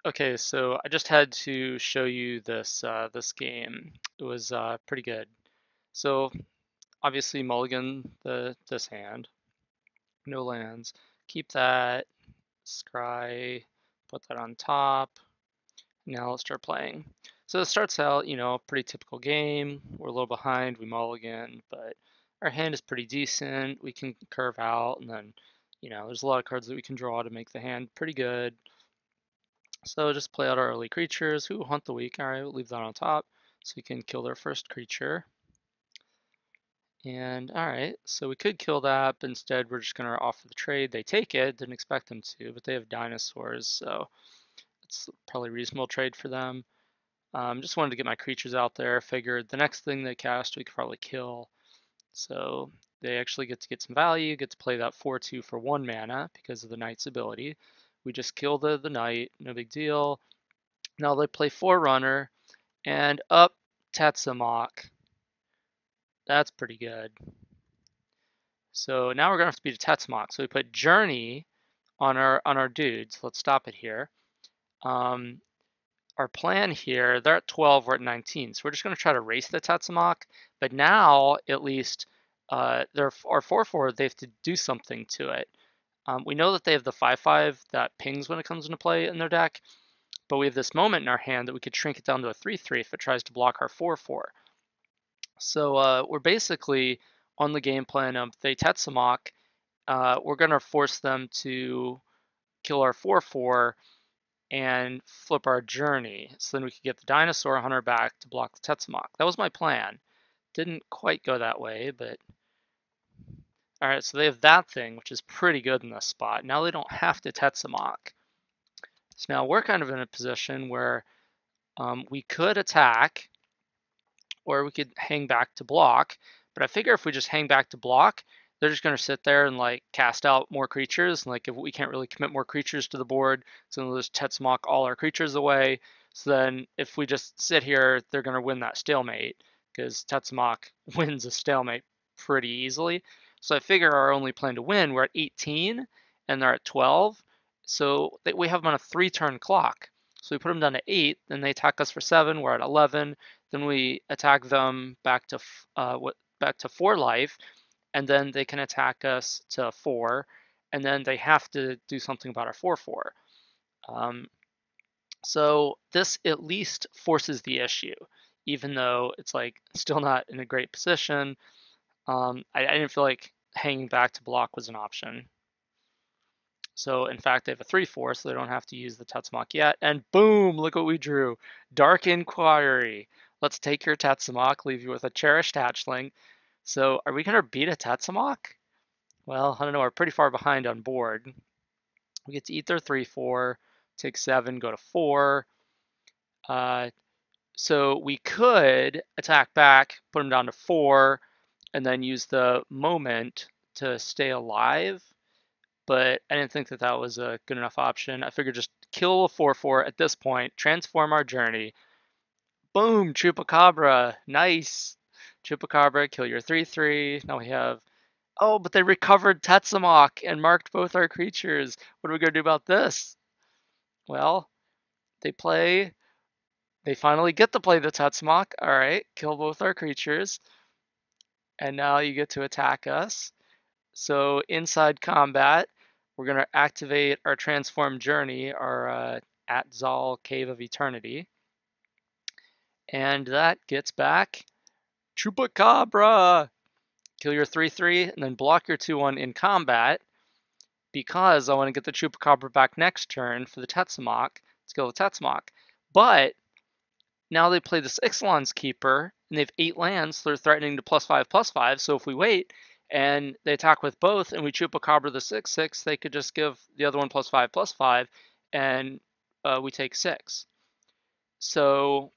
Okay, so I just had to show you this game. It was pretty good. So obviously mulligan this hand, no lands. Keep that, scry, put that on top. Now let's start playing. So it starts out, pretty typical game. We're a little behind, we mulligan, but our hand is pretty decent. We can curve out, and then, there's a lot of cards that we can draw to make the hand pretty good. So just play out our early creatures. Who hunt the weak? All right, we'll leave that on top so we can kill their first creature. And all right, so we could kill that, but instead we're just gonna offer the trade. They take it, didn't expect them to, but they have dinosaurs, so it's probably a reasonable trade for them. Just wanted to get my creatures out there. Figured the next thing they cast we could probably kill. So they actually get to get some value, get to play that 4/2 for 1 mana because of the knight's ability. We just kill the knight, no big deal. Now they play Forerunner and up Tetsamok. That's pretty good. So now we're gonna have to beat a Tetsamok. So we put Journey on our dudes. Let's stop it here. Um, our plan here, they're at 12, we're at 19. So we're just gonna try to race the Tetsamok. But now at least they're our 4/4, they have to do something to it. We know that they have the 5/5 that pings when it comes into play in their deck, but we have this moment in our hand that we could shrink it down to a 3/3 if it tries to block our 4/4. So we're basically on the game plan of they Tetsamok. We're going to force them to kill our 4/4 and flip our journey. So then we could get the dinosaur hunter back to block the Tetsamok. That was my plan. Didn't quite go that way, but all right. So they have that thing, which is pretty good in this spot. Now they don't have to Tetsamok. So now we're kind of in a position where we could attack or we could hang back to block. But I figure if we just hang back to block, they're just going to sit there and like cast out more creatures. And like if we can't really commit more creatures to the board, so they'll just Tetsamok all our creatures away. So then if we just sit here, they're going to win that stalemate because Tetsamok wins a stalemate pretty easily. So I figure our only plan to win, we're at 18 and they're at 12. So we have them on a 3-turn clock. So we put them down to 8, then they attack us for 7, we're at 11. Then we attack them back to back to 4 life, and then they can attack us to 4, and then they have to do something about our 4/4. Um, so this at least forces the issue, even though it's like still not in a great position. I didn't feel like hanging back to block was an option. So in fact, they have a 3/4, so they don't have to use the Tetsamok yet. And boom, look what we drew. Dark Inquiry. Let's take your Tetsamok, leave you with a cherished hatchling. So are we going to beat a Tetsamok? Well, I don't know. We're pretty far behind on board. We get to eat their 3/4, take 7, go to 4. So we could attack back, put them down to 4, and then use the moment to stay alive. But I didn't think that that was a good enough option. I figured just kill a 4/4 at this point, transform our journey. Boom, Chupacabra, nice. Chupacabra, kill your 3/3. Now we have, oh, but they recovered Tetsamok and marked both our creatures. What are we gonna do about this? Well, they play, they finally get to play the Tetsamok. All right, kill both our creatures. And now you get to attack us. So inside combat, we're going to activate our transform journey, our Atzal Cave of Eternity. And that gets back Chupacabra! Kill your 3/3 and then block your 2/1 in combat because I want to get the Chupacabra back next turn for the Tetsamok to kill the Tetsamok. But now they play this Ixalan's Keeper and they have 8 lands, so they're threatening to +5/+5. So if we wait, and they attack with both, and we Chupacabra the 6/6, they could just give the other one +5/+5, and we take 6. So,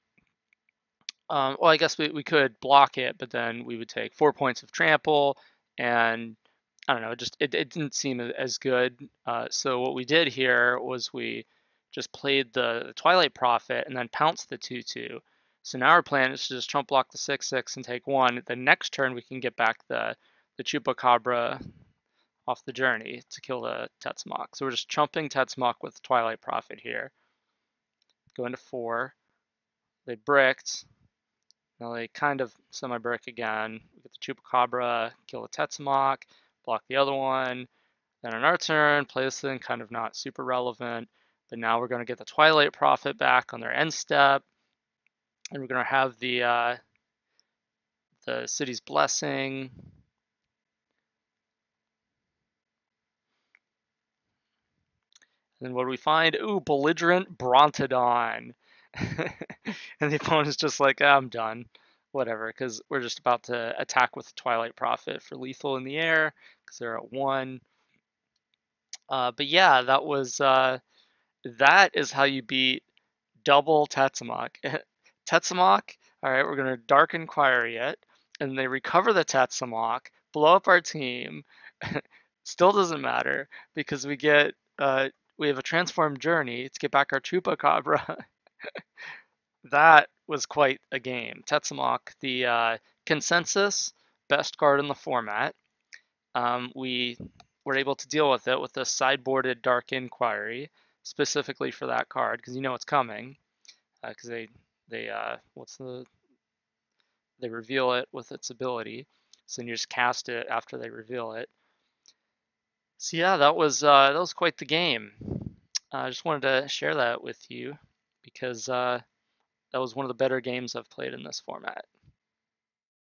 well, I guess we could block it, but then we would take 4 points of trample, and I don't know, it didn't seem as good. So what we did here was we just played the Twilight Prophet and then pounced the 2/2. So now our plan is to just trump block the 6/6 and take 1. The next turn we can get back the Chupacabra off the journey to kill the Tetsamok. So we're just chumping Tetsamok with Twilight Prophet here. go into 4. They bricked. Now they kind of semi-brick again. We get the Chupacabra, kill the Tetsamok, block the other one. Then on our turn, play this thing, kind of not super relevant. But now we're going to get the Twilight Prophet back on their end step. And we're going to have the City's Blessing. And then what do we find? Ooh, Belligerent Brontodon. And the opponent's just like, I'm done. Whatever, because we're just about to attack with Twilight Prophet for lethal in the air, because they're at 1. But yeah, that is how you beat double Tetsamok. Tetsamok, all right, we're going to Dark Inquiry it, and they recover the Tetsamok, blow up our team. Still doesn't matter, because we have a transformed journey to get back our Chupacabra. That was quite a game. Tetsamok, the consensus best card in the format. We were able to deal with it with a sideboarded Dark Inquiry, specifically for that card, because you know it's coming. Because they reveal it with its ability, so you just cast it after they reveal it. So yeah, that was quite the game. I just wanted to share that with you because that was one of the better games I've played in this format.